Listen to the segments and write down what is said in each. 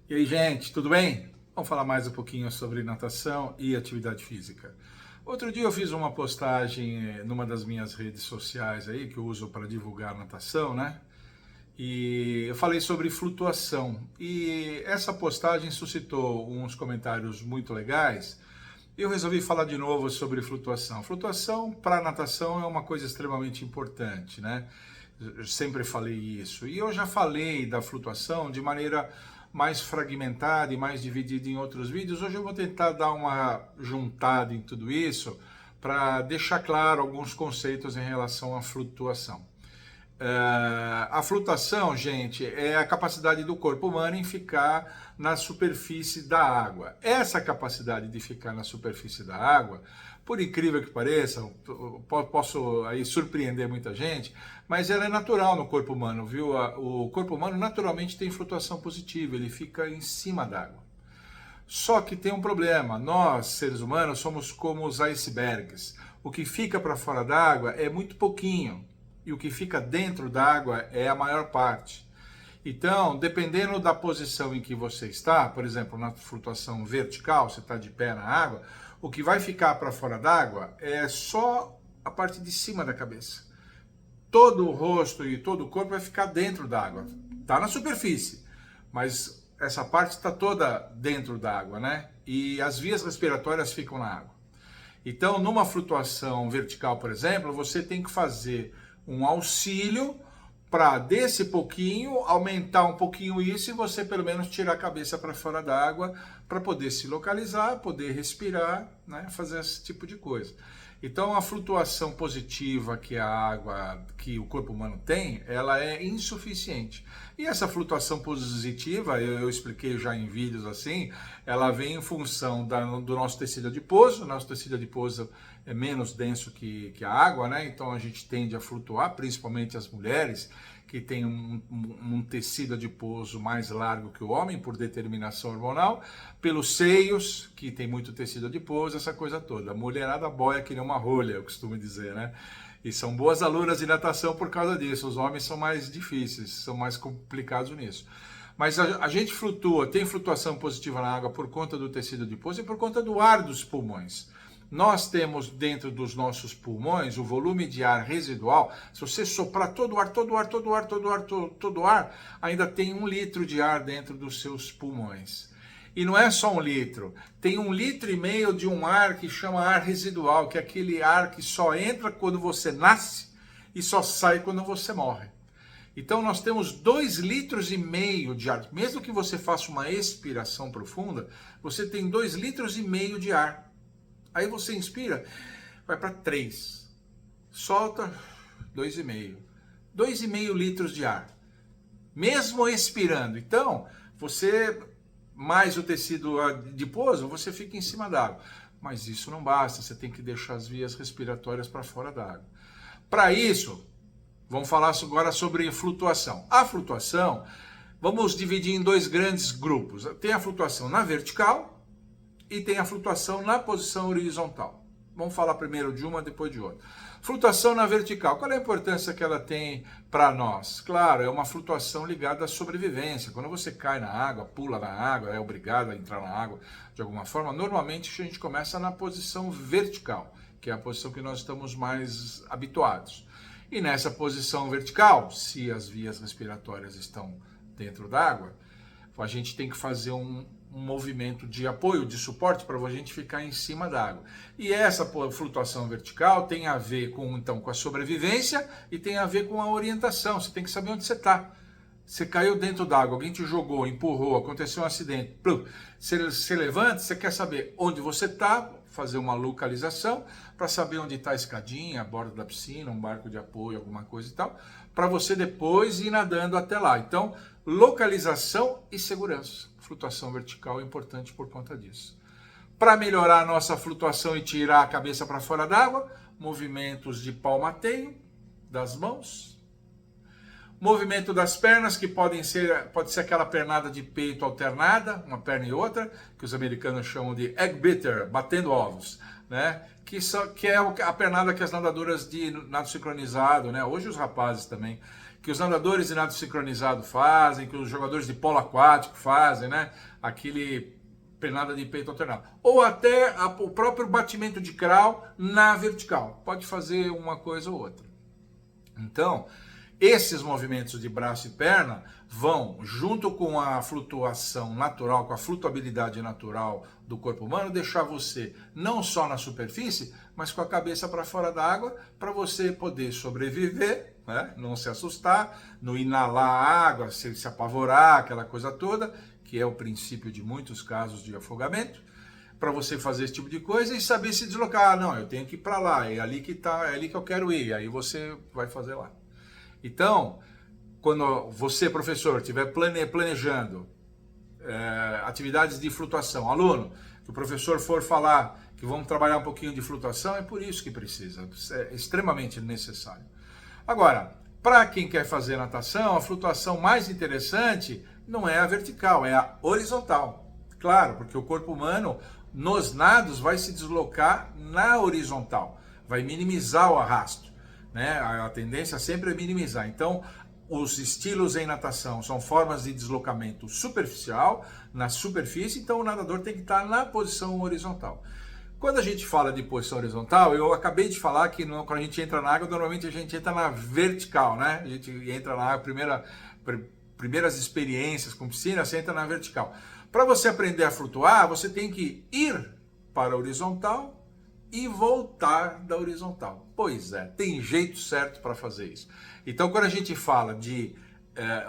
E aí, gente, tudo bem? Vamos falar mais um pouquinho sobre natação e atividade física. Outro dia eu fiz uma postagem numa das minhas redes sociais aí, que eu uso para divulgar natação, né? E eu falei sobre flutuação. E essa postagem suscitou uns comentários muito legais. E eu resolvi falar de novo sobre flutuação. Flutuação para natação é uma coisa extremamente importante, né? Eu sempre falei isso. E eu já falei da flutuação de maneira mais fragmentada e mais dividida em outros vídeos. Hoje eu vou tentar dar uma juntada em tudo isso para deixar claro alguns conceitos em relação à flutuação. A flutuação, gente, é a capacidade do corpo humano em ficar na superfície da água. Essa capacidade de ficar na superfície da água, por incrível que pareça, posso aí surpreender muita gente, mas ela é natural no corpo humano, viu? O corpo humano naturalmente tem flutuação positiva, ele fica em cima d'água. Só que tem um problema, nós, seres humanos, somos como os icebergs. O que fica para fora d'água é muito pouquinho, e o que fica dentro d'água é a maior parte. Então, dependendo da posição em que você está, por exemplo, na flutuação vertical, você está de pé na água, o que vai ficar para fora d'água é só a parte de cima da cabeça. Todo o rosto e todo o corpo vai ficar dentro d'água. Está na superfície, mas essa parte está toda dentro d'água, né? E as vias respiratórias ficam na água. Então, numa flutuação vertical, por exemplo, você tem que fazer um auxílio para desse pouquinho aumentar um pouquinho isso e você pelo menos tirar a cabeça para fora d'água para poder se localizar, poder respirar, né, fazer esse tipo de coisa. Então a flutuação positiva que a água, que o corpo humano tem, ela é insuficiente. E essa flutuação positiva, eu expliquei já em vídeos assim, ela vem em função do nosso tecido adiposo. O nosso tecido adiposo é menos denso que a água, né? Então a gente tende a flutuar, principalmente as mulheres, que tem um tecido adiposo mais largo que o homem, por determinação hormonal, pelos seios, que tem muito tecido adiposo, essa coisa toda. A mulherada boia que nem uma rolha, eu costumo dizer, né? E são boas alunas de natação por causa disso. Os homens são mais difíceis, são mais complicados nisso. Mas a gente flutua, tem flutuação positiva na água por conta do tecido adiposo e por conta do ar dos pulmões. Nós temos dentro dos nossos pulmões o volume de ar residual. Se você soprar todo o ar, todo o ar, ainda tem 1 litro de ar dentro dos seus pulmões. E não é só 1 litro, tem 1,5 litro de um ar que chama ar residual, que é aquele ar que só entra quando você nasce e só sai quando você morre. Então nós temos 2,5 litros de ar. Mesmo que você faça uma expiração profunda, você tem 2,5 litros de ar. Aí você inspira, vai para 3, solta 2,5. 2,5 litros de ar, mesmo expirando. Então, você, mais o tecido adiposo, você fica em cima d'água. Mas isso não basta, você tem que deixar as vias respiratórias para fora d'água. Para isso, vamos falar agora sobre flutuação. A flutuação, vamos dividir em 2 grandes grupos. Tem a flutuação na vertical, e tem a flutuação na posição horizontal. Vamos falar primeiro de uma, depois de outra. Flutuação na vertical. Qual é a importância que ela tem para nós? Claro, é uma flutuação ligada à sobrevivência. Quando você cai na água, pula na água, é obrigado a entrar na água de alguma forma, normalmente a gente começa na posição vertical, que é a posição que nós estamos mais habituados. E nessa posição vertical, se as vias respiratórias estão dentro d'água, a gente tem que fazer um movimento de apoio, de suporte para a gente ficar em cima da água. E essa flutuação vertical tem a ver com a sobrevivência e tem a ver com a orientação. Você tem que saber onde você está. Você caiu dentro d'água, alguém te jogou, empurrou, aconteceu um acidente. Você levanta, você quer saber onde você está, fazer uma localização para saber onde está a escadinha, a borda da piscina, um barco de apoio, alguma coisa e tal, para você depois ir nadando até lá. Então, localização e segurança. Flutuação vertical é importante por conta disso. Para melhorar a nossa flutuação e tirar a cabeça para fora d'água, movimentos de palmateio das mãos, movimento das pernas, que pode ser aquela pernada de peito alternada, uma perna e outra, que os americanos chamam de egg beater, batendo ovos, né? Que é a pernada que as nadadoras de nado sincronizado, né? Hoje os rapazes também, que os nadadores de nado sincronizado fazem, que os jogadores de polo aquático fazem, né? Aquele pernada de peito alternado. Ou até o próprio batimento de crawl na vertical. Pode fazer uma coisa ou outra. Então, esses movimentos de braço e perna vão, junto com a flutuação natural, com a flutuabilidade natural do corpo humano, deixar você não só na superfície, mas com a cabeça para fora da água, para você poder sobreviver, né? Não se assustar, não inalar a água, se apavorar, aquela coisa toda, que é o princípio de muitos casos de afogamento, para você fazer esse tipo de coisa e saber se deslocar. Não, eu tenho que ir para lá, é ali que tá, é ali que eu quero ir, aí você vai fazer lá. Então, quando você, professor, estiver planejando atividades de flutuação, aluno, que o professor for falar que vamos trabalhar um pouquinho de flutuação, é por isso que precisa, é extremamente necessário. Agora, para quem quer fazer natação, a flutuação mais interessante não é a vertical, é a horizontal. Claro, porque o corpo humano, nos nados, vai se deslocar na horizontal, vai minimizar o arrasto, né? A tendência sempre é minimizar. Então, os estilos em natação são formas de deslocamento superficial, na superfície, então o nadador tem que estar na posição horizontal. Quando a gente fala de posição horizontal, eu acabei de falar que quando a gente entra na água, normalmente a gente entra na vertical, né? A gente entra na água, primeiras experiências com piscina, você entra na vertical. Para você aprender a flutuar, você tem que ir para a horizontal e voltar da horizontal. Pois é, tem jeito certo para fazer isso. Então, quando a gente fala de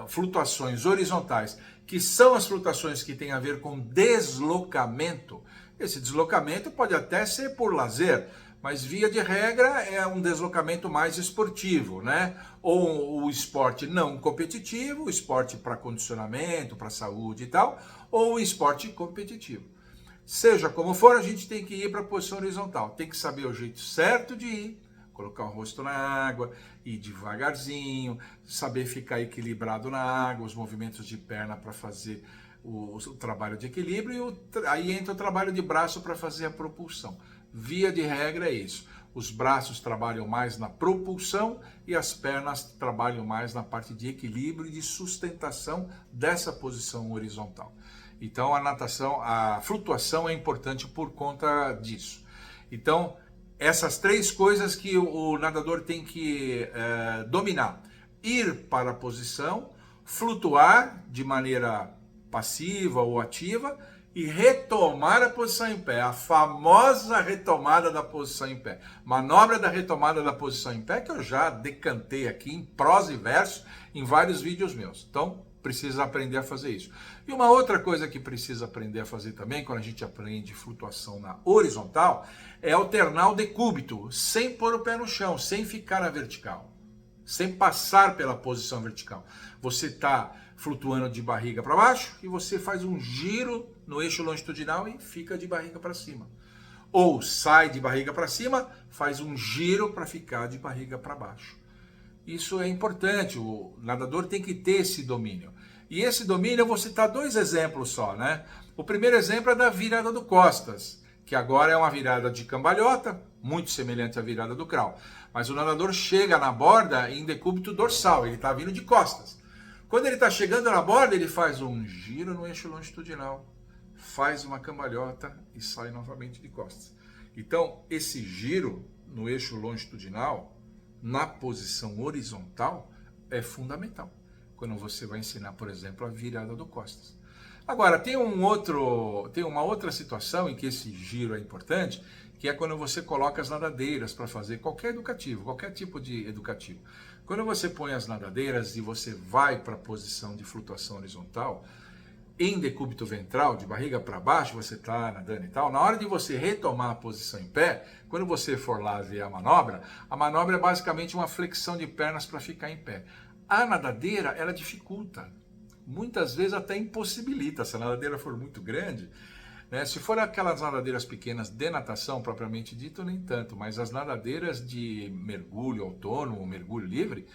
flutuações horizontais, que são as flutuações que têm a ver com deslocamento, esse deslocamento pode até ser por lazer, mas via de regra é um deslocamento mais esportivo, né? Ou o esporte não competitivo, o esporte para condicionamento, para saúde e tal, ou o esporte competitivo. Seja como for, a gente tem que ir para a posição horizontal. Tem que saber o jeito certo de ir, colocar o rosto na água, ir devagarzinho, saber ficar equilibrado na água, os movimentos de perna para fazer o trabalho de equilíbrio, e aí entra o trabalho de braço para fazer a propulsão. Via de regra é isso. Os braços trabalham mais na propulsão e as pernas trabalham mais na parte de equilíbrio e de sustentação dessa posição horizontal. Então a natação, a flutuação é importante por conta disso. Então, essas três coisas que o nadador tem que dominar. Ir para a posição, flutuar de maneira passiva ou ativa e retomar a posição em pé. A famosa retomada da posição em pé. Manobra da retomada da posição em pé que eu já decantei aqui em prosa e verso em vários vídeos meus. Então, precisa aprender a fazer isso. E uma outra coisa que precisa aprender a fazer também, quando a gente aprende flutuação na horizontal, é alternar o decúbito, sem pôr o pé no chão, sem ficar na vertical, sem passar pela posição vertical. Você está flutuando de barriga para baixo e você faz um giro no eixo longitudinal e fica de barriga para cima. Ou sai de barriga para cima, faz um giro para ficar de barriga para baixo. Isso é importante, o nadador tem que ter esse domínio. E esse domínio, eu vou citar dois exemplos só, né? O primeiro exemplo é da virada do costas, que agora é uma virada de cambalhota, muito semelhante à virada do crawl. Mas o nadador chega na borda em decúbito dorsal, ele está vindo de costas. Quando ele está chegando na borda, ele faz um giro no eixo longitudinal, faz uma cambalhota e sai novamente de costas. Então, esse giro no eixo longitudinal, na posição horizontal, é fundamental quando você vai ensinar, por exemplo, a virada do costas. Agora, tem uma outra situação em que esse giro é importante, que é quando você coloca as nadadeiras para fazer qualquer tipo de educativo. Quando você põe as nadadeiras e você vai para a posição de flutuação horizontal, em decúbito ventral, de barriga para baixo, você está nadando e tal, na hora de você retomar a posição em pé, quando você for lá ver a manobra é basicamente uma flexão de pernas para ficar em pé. A nadadeira, ela dificulta, muitas vezes até impossibilita, se a nadadeira for muito grande, né? Se for aquelas nadadeiras pequenas de natação, propriamente dito, nem tanto, mas as nadadeiras de mergulho autônomo, mergulho livre,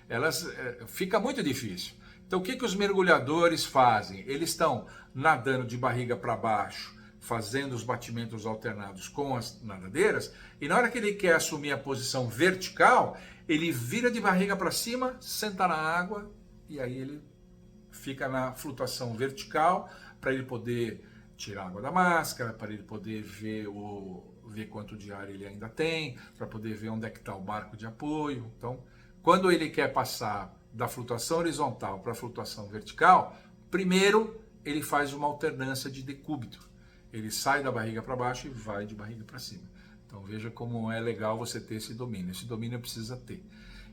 elas fica muito difícil. Então, o que os mergulhadores fazem? Eles estão nadando de barriga para baixo, fazendo os batimentos alternados com as nadadeiras, e na hora que ele quer assumir a posição vertical, ele vira de barriga para cima, senta na água e aí ele fica na flutuação vertical para ele poder tirar a água da máscara, para ele poder ver quanto de ar ele ainda tem, para poder ver onde é que está o barco de apoio. Então, quando ele quer passar da flutuação horizontal para a flutuação vertical, primeiro ele faz uma alternância de decúbito. Ele sai da barriga para baixo e vai de barriga para cima. Então veja como é legal você ter esse domínio. Esse domínio precisa ter.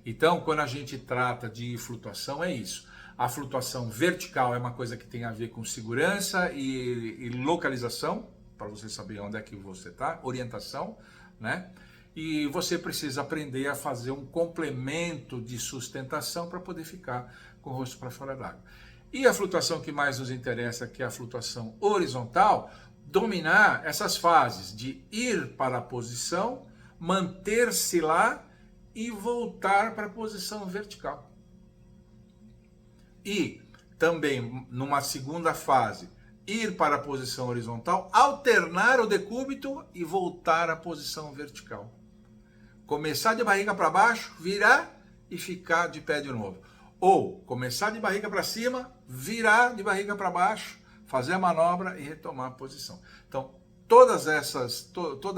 Então, quando a gente trata de flutuação, é isso. A flutuação vertical é uma coisa que tem a ver com segurança e localização, para você saber onde é que você está, orientação, né? E você precisa aprender a fazer um complemento de sustentação para poder ficar com o rosto para fora d'água. E a flutuação que mais nos interessa, que é a flutuação horizontal, dominar essas fases de ir para a posição, manter-se lá e voltar para a posição vertical. E também, numa segunda fase, ir para a posição horizontal, alternar o decúbito e voltar à posição vertical. Começar de barriga para baixo, virar e ficar de pé de novo. Ou começar de barriga para cima, virar de barriga para baixo, fazer a manobra e retomar a posição. Então, toda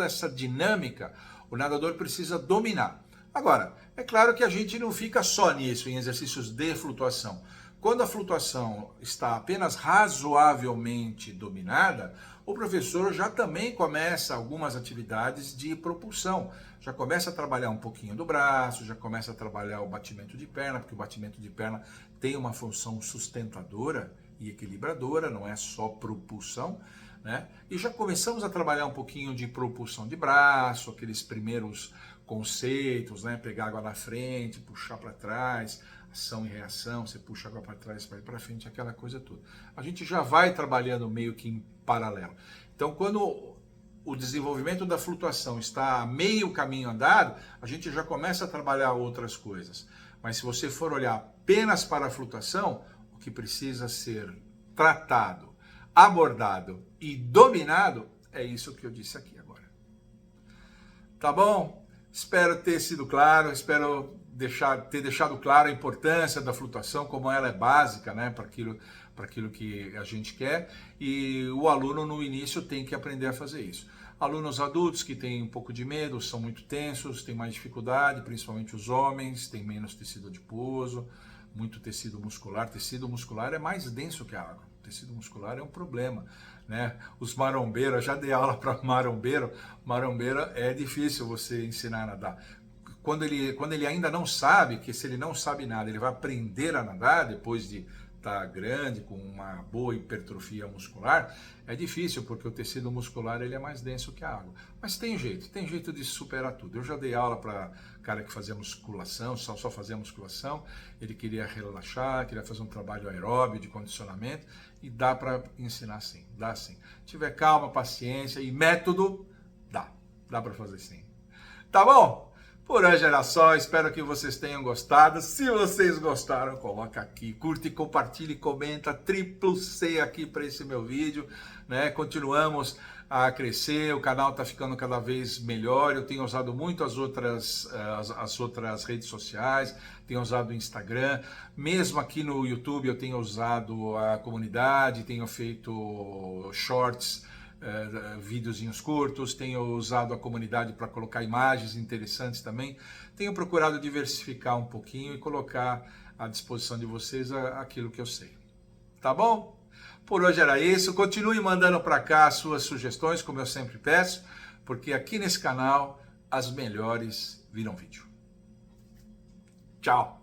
essa dinâmica, o nadador precisa dominar. Agora, é claro que a gente não fica só nisso, em exercícios de flutuação. Quando a flutuação está apenas razoavelmente dominada, o professor já também começa algumas atividades de propulsão. Já começa a trabalhar um pouquinho do braço, já começa a trabalhar o batimento de perna, porque o batimento de perna tem uma função sustentadora e equilibradora, não é só propulsão, né? E já começamos a trabalhar um pouquinho de propulsão de braço, aqueles primeiros conceitos, né? Pegar água na frente, puxar para trás, ação e reação, você puxa água para trás, vai para frente, aquela coisa toda. A gente já vai trabalhando meio que em paralelo. Então, quando o desenvolvimento da flutuação está a meio caminho andado, a gente já começa a trabalhar outras coisas. Mas se você for olhar apenas para a flutuação, o que precisa ser tratado, abordado e dominado é isso que eu disse aqui agora. Tá bom? Espero ter sido claro, espero ter deixado claro a importância da flutuação, como ela é básica, né, para aquilo que a gente quer, e o aluno no início tem que aprender a fazer isso. Alunos adultos que têm um pouco de medo, são muito tensos, têm mais dificuldade, principalmente os homens, têm menos tecido adiposo, muito tecido muscular. Tecido muscular é mais denso que a água. Tecido muscular é um problema, né? Os marombeiros, eu já dei aula para marombeiro é difícil você ensinar a nadar. Quando ele ainda não sabe, que se ele não sabe nada, ele vai aprender a nadar depois de estar grande, com uma boa hipertrofia muscular, é difícil, porque o tecido muscular ele é mais denso que a água. Mas tem jeito de superar tudo. Eu já dei aula para cara que fazia musculação, só fazia musculação, ele queria relaxar, queria fazer um trabalho aeróbio, de condicionamento, e dá para ensinar sim, dá sim. Se tiver calma, paciência e método, dá para fazer sim. Tá bom? Por hoje era só, espero que vocês tenham gostado. Se vocês gostaram, coloca aqui, curte, compartilhe, comenta, triplo C aqui para esse meu vídeo, né? Continuamos a crescer, o canal está ficando cada vez melhor. Eu tenho usado muito as outras redes sociais, tenho usado o Instagram, mesmo aqui no YouTube eu tenho usado a comunidade, tenho feito shorts, videozinhos curtos, tenho usado a comunidade para colocar imagens interessantes também, tenho procurado diversificar um pouquinho e colocar à disposição de vocês aquilo que eu sei. Tá bom? Por hoje era isso, continue mandando para cá as suas sugestões, como eu sempre peço, porque aqui nesse canal as melhores viram vídeo. Tchau!